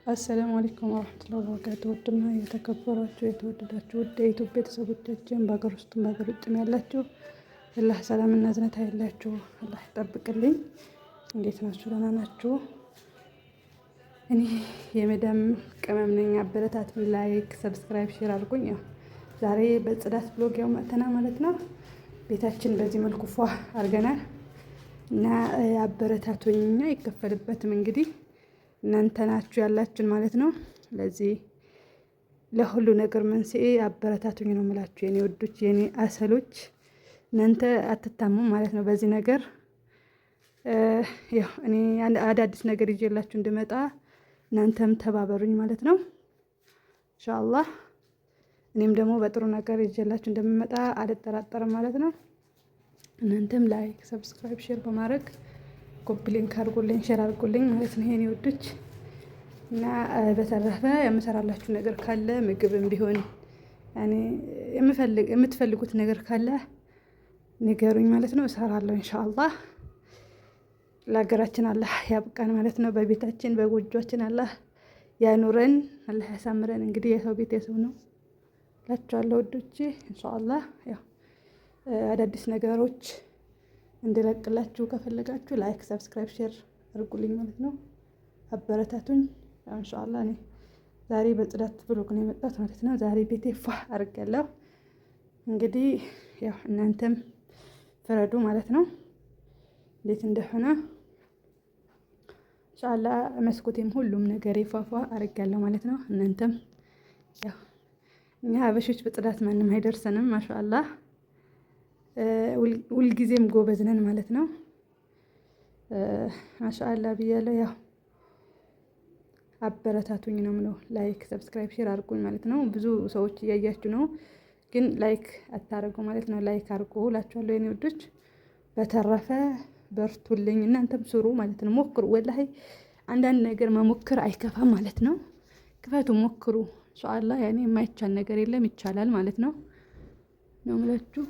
አሰላሙ አለይኩም ወራህመቱላሂ ወበረካቱህ። ውድና የተከበራችሁ የተወደዳችሁ ውድ የኢትዮጵያ ቤተሰቦቻችን በሀገር ውስጥም በሀገር ውጭም ያላችሁ አላህ ሰላምና እዝነት አይላችሁ፣ አላህ ይጠብቅልኝ። እንዴት ናችሁ? ደህና ናችሁ? እኔ የመዳም ቅመም ነኝ። አበረታቱኝ። ላይክ፣ ሰብስክራይብ፣ ሼር አድርጉኝ። ያው ዛሬ በጽዳት ብሎግ ያው መጥተናል ማለት ነው። ቤታችን በዚህ መልኩ ፏ አድርገናል እና አበረታቱኝ። አይከፈልበትም እንግዲህ እናንተ ናችሁ ያላችን ማለት ነው። ለዚህ ለሁሉ ነገር መንስኤ አበረታቱኝ ነው የምላችሁ የኔ ወዶች፣ የኔ አሰሎች። እናንተ አትታሙም ማለት ነው በዚህ ነገር። ያው እኔ አዳዲስ ነገር ይዤላችሁ እንድመጣ እናንተም ተባበሩኝ ማለት ነው ኢንሻአላህ። እኔም ደግሞ በጥሩ ነገር ይዤላችሁ እንደምመጣ አልጠራጠርም ማለት ነው። እናንተም ላይክ፣ ሰብስክራይብ፣ ሼር በማድረግ ኮፒ ሊንክ አድርጉልኝ፣ ሼር አድርጉልኝ ማለት ነው የኔ ውዶች። እና በተረፈ የምሰራላችሁ ነገር ካለ ምግብም ቢሆን ያኔ የምትፈልጉት ነገር ካለ ንገሩኝ ማለት ነው፣ እሰራለሁ ኢንሻአላህ። ለሀገራችን አላህ ያብቃን ማለት ነው። በቤታችን በጎጆችን አላህ ያኑረን፣ አላህ ያሳምረን። እንግዲህ የሰው ቤት የሰው ነው እላችኋለሁ ውዶቼ። ኢንሻአላህ ያው አዳዲስ ነገሮች እንድለቅላችሁ ከፈለጋችሁ ላይክ፣ ሰብስክራይብ፣ ሼር አድርጉልኝ ማለት ነው። አበረታቱኝ ኢንሻአላህ። እኔ ዛሬ በጽዳት ብሎግ ነው የመጣሁት ማለት ነው። ዛሬ ቤቴ ፏ አድርጌያለሁ። እንግዲህ ያው እናንተም ፍረዱ ማለት ነው እንዴት እንደሆነ ኢንሻአላህ። መስኮቴም ሁሉም ነገር ፏፏ አድርጌያለሁ ማለት ነው። እናንተም ያው እኛ ሀበሾች በጽዳት ማንም አይደርሰንም ማሻአላህ። ሁልጊዜም ጎበዝ ነን ማለት ነው። ማሻአላ ብያለሁ። ያው አበረታቱኝ ነው የምለው። ላይክ፣ ሰብስክራይብ፣ ሼር አድርጉኝ ማለት ነው። ብዙ ሰዎች እያያችሁ ነው፣ ግን ላይክ አታረጉ ማለት ነው። ላይክ አድርጉ እላችኋለሁ የኔ ውዶች። በተረፈ በርቱልኝ፣ እናንተም ስሩ ማለት ነው። ሞክሩ፣ ወላሂ አንዳንድ ነገር መሞክር አይከፋም ማለት ነው። ክፈቱ፣ ሞክሩ ኢንሻአላህ። ያኔ የማይቻል ነገር የለም፣ ይቻላል ማለት ነው ነው የምላችሁ።